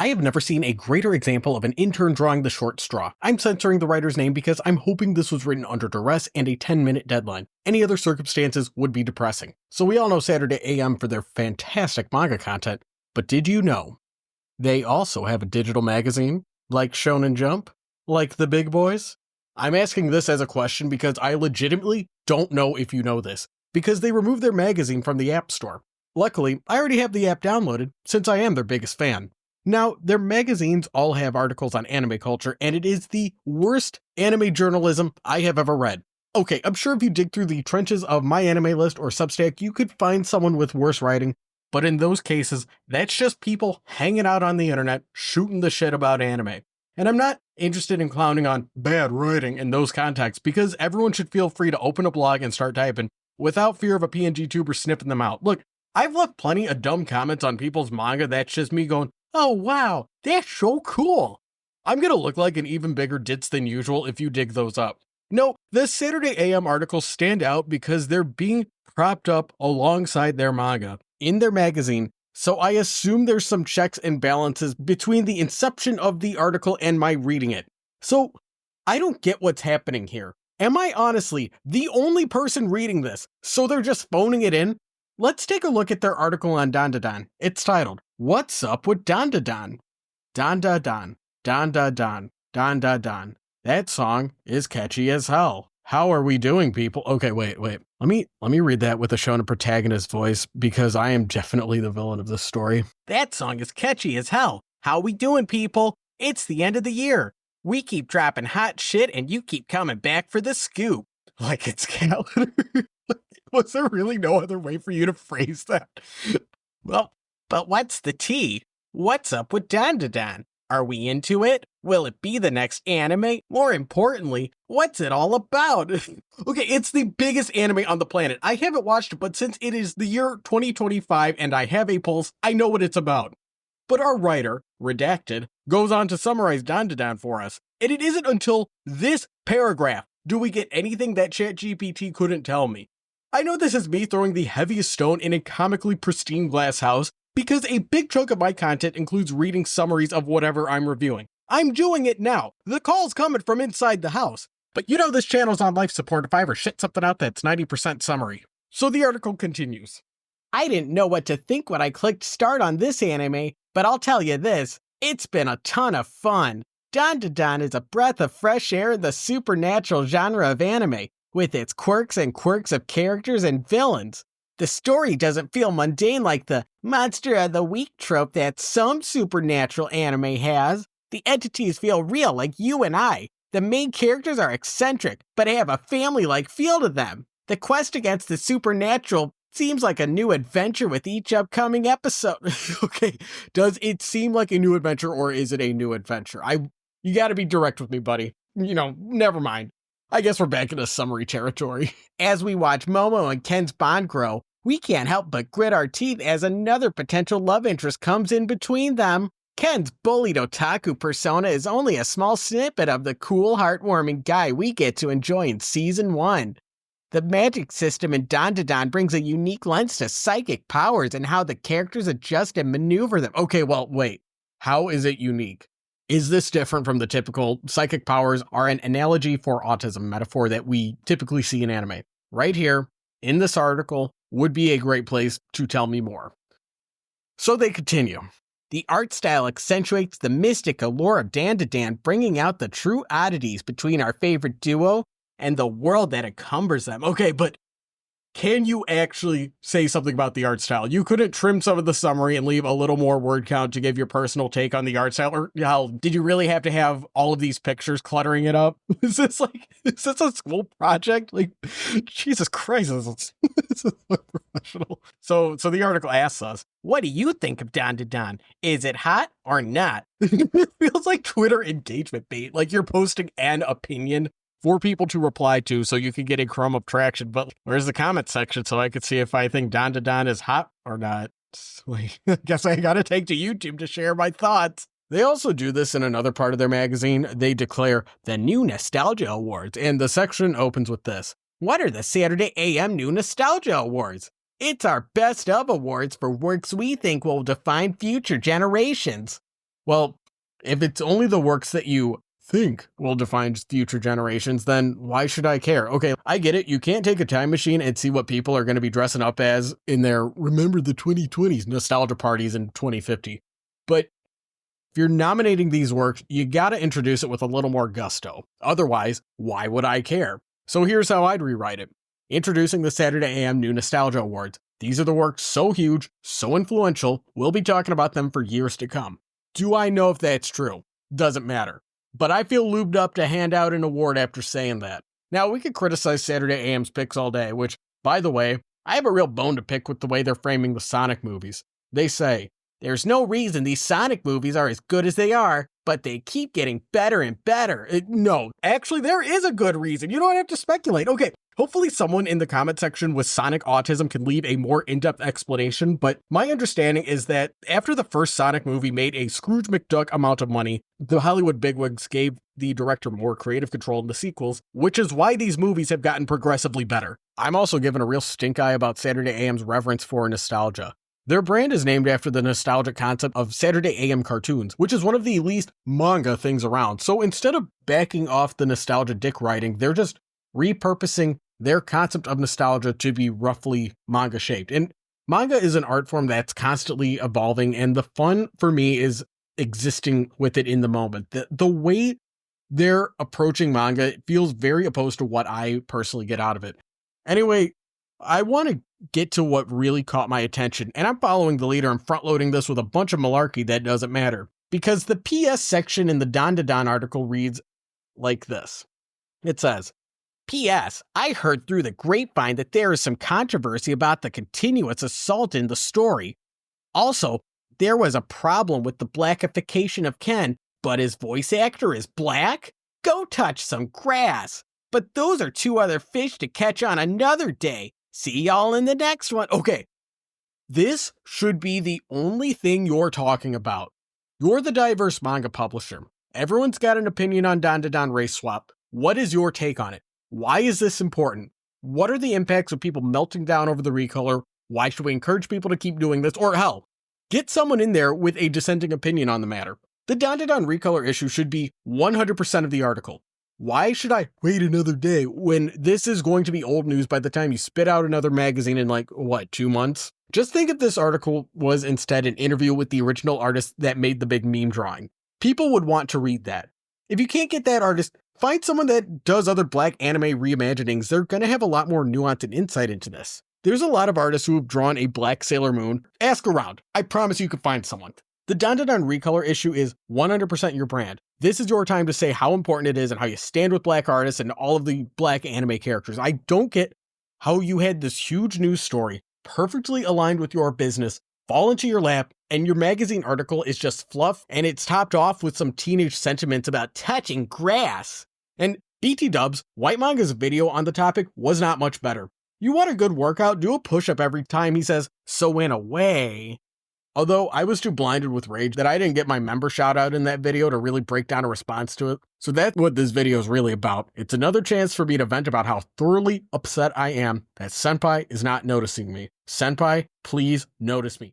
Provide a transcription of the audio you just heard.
I have never seen a greater example of an intern drawing the short straw. I'm censoring the writer's name because I'm hoping this was written under duress and a 10-minute deadline. Any other circumstances would be depressing. So we all know Saturday AM for their fantastic manga content, but did you know they also have a digital magazine? Like Shonen Jump? Like the big boys? I'm asking this as a question because I legitimately don't know if you know this, because they removed their magazine from the App Store. Luckily, I already have the app downloaded, since I am their biggest fan. Now, their magazines all have articles on anime culture, and it is the worst anime journalism I have ever read. Okay, I'm sure if you dig through the trenches of My Anime List or Substack, you could find someone with worse writing, but in those cases, that's just people hanging out on the internet, shooting the shit about anime. And I'm not interested in clowning on bad writing in those contexts, because everyone should feel free to open a blog and start typing without fear of a PNG tuber sniffing them out. Look, I've left plenty of dumb comments on people's manga that's just me going, oh wow, that's so cool. I'm gonna look like an even bigger ditz than usual if you dig those up. No, the Saturday AM articles stand out because they're being propped up alongside their manga in their magazine, so I assume there's some checks and balances between the inception of the article and my reading it. So, I don't get what's happening here. Am I honestly the only person reading this, so they're just phoning it in? Let's take a look at their article on DanDaDan. It's titled, What's Up with DanDaDan? DanDaDan, DanDaDan, DanDaDan. That song is catchy as hell. How are we doing, people? Okay, wait. Let me read that with a Shonen protagonist voice, because I am definitely the villain of this story. That song is catchy as hell. How we doing, people? It's the end of the year. We keep dropping hot shit and you keep coming back for the scoop. Like it's calendar. Was there really no other way for you to phrase that? Well, but what's the tea? What's up with DanDaDan? Are we into it? Will it be the next anime? More importantly, what's it all about? Okay, it's the biggest anime on the planet. I haven't watched it, but since it is the year 2025 and I have a pulse, I know what it's about. But our writer, Redacted, goes on to summarize DanDaDan for us. And it isn't until this paragraph do we get anything that ChatGPT couldn't tell me. I know this is me throwing the heaviest stone in a comically pristine glass house, because a big chunk of my content includes reading summaries of whatever I'm reviewing. I'm doing it now. The call's coming from inside the house. But you know this channel's on life support if I ever shit something out that's 90% summary. So the article continues. I didn't know what to think when I clicked start on this anime, but I'll tell you this, it's been a ton of fun. DanDaDan is a breath of fresh air in the supernatural genre of anime, with its quirks of characters and villains. The story doesn't feel mundane like the monster of the week trope that some supernatural anime has. The entities feel real like you and I. The main characters are eccentric, but have a family-like feel to them. The quest against the supernatural seems like a new adventure with each upcoming episode. Okay, does it seem like a new adventure or is it a new adventure? You gotta be direct with me, buddy. Never mind. I guess we're back into summary territory. As we watch Momo and Ken's bond grow, we can't help but grit our teeth as another potential love interest comes in between them. Ken's bullied otaku persona is only a small snippet of the cool, heartwarming guy we get to enjoy in Season 1. The magic system in DanDaDan brings a unique lens to psychic powers and how the characters adjust and maneuver them. Okay, well, wait. How is it unique? Is this different from the typical psychic powers are an analogy for autism metaphor that we typically see in anime? Right here, in this article, would be a great place to tell me more. So they continue. The art style accentuates the mystic allure of DanDaDan, bringing out the true oddities between our favorite duo and the world that encumbers them. Okay, but can you actually say something about the art style? You couldn't trim some of the summary and leave a little more word count to give your personal take on the art style? Or hell, did you really have to have all of these pictures cluttering it up? Is this a school project? Like, Jesus Christ, this is professional. So the article asks us, what do you think of DanDaDan? Is it hot or not? It feels like Twitter engagement bait. Like you're posting an opinion for people to reply to so you can get a crumb of traction. But where's the comment section so I could see if I think DanDaDan is hot or not? Wait, I guess I gotta take to YouTube to share my thoughts. They also do this in another part of their magazine. They declare the new Nostalgia Awards, and the section opens with this. What are the Saturday AM New Nostalgia Awards? It's our best of awards for works we think will define future generations. Well, if it's only the works that you think will define future generations, then why should I care? Okay, I get it. You can't take a time machine and see what people are going to be dressing up as in their remember the 2020s nostalgia parties in 2050. But if you're nominating these works, you got to introduce it with a little more gusto. Otherwise, why would I care? So here's how I'd rewrite it. Introducing the Saturday AM New Nostalgia Awards. These are the works so huge, so influential, we'll be talking about them for years to come. Do I know if that's true? Doesn't matter. But I feel lubed up to hand out an award after saying that. Now, we could criticize Saturday AM's picks all day, which, by the way, I have a real bone to pick with the way they're framing the Sonic movies. They say, there's no reason these Sonic movies are as good as they are, but they keep getting better and better. No, actually, there is a good reason. You don't have to speculate. Okay, hopefully someone in the comment section with Sonic autism can leave a more in-depth explanation, but my understanding is that after the first Sonic movie made a Scrooge McDuck amount of money, the Hollywood bigwigs gave the director more creative control in the sequels, which is why these movies have gotten progressively better. I'm also given a real stink eye about Saturday AM's reverence for nostalgia. Their brand is named after the nostalgic concept of Saturday AM cartoons, which is one of the least manga things around. So instead of backing off the nostalgia dick writing, they're just repurposing their concept of nostalgia to be roughly manga shaped. And manga is an art form that's constantly evolving, and the fun for me is existing with it in the moment. The way they're approaching manga feels very opposed to what I personally get out of it. Anyway, I want to get to what really caught my attention, and I'm following the leader and front-loading this with a bunch of malarkey that doesn't matter, because the PS section in the DanDaDan article reads like this. It says, P.S. I heard through the grapevine that there is some controversy about the continuous assault in the story. Also, there was a problem with the blackification of Ken, but his voice actor is black? Go touch some grass. But those are two other fish to catch on another day. See y'all in the next one. Okay, this should be the only thing you're talking about. You're the diverse manga publisher. Everyone's got an opinion on DanDaDan Race Swap. What is your take on it? Why is this important? What are the impacts of people melting down over the recolor? Why should we encourage people to keep doing this? Or hell, get someone in there with a dissenting opinion on the matter. The DanDaDan recolor issue should be 100% of the article. Why should I wait another day when this is going to be old news by the time you spit out another magazine in 2 months? Just think if this article was instead an interview with the original artist that made the big meme drawing. People would want to read that. If you can't get that artist, find someone that does other black anime reimaginings. They're going to have a lot more nuance and insight into this. There's a lot of artists who have drawn a black Sailor Moon. Ask around. I promise you can find someone. The DanDaDan recolor issue is 100% your brand. This is your time to say how important it is and how you stand with black artists and all of the black anime characters. I don't get how you had this huge news story perfectly aligned with your business fall into your lap and your magazine article is just fluff and it's topped off with some teenage sentiments about touching grass. And BT Dubs, White Manga's video on the topic was not much better. You want a good workout? Do a push-up every time he says, so in a way. Although I was too blinded with rage that I didn't get my member shout out in that video to really break down a response to it. So that's what this video is really about. It's another chance for me to vent about how thoroughly upset I am that Senpai is not noticing me. Senpai, please notice me.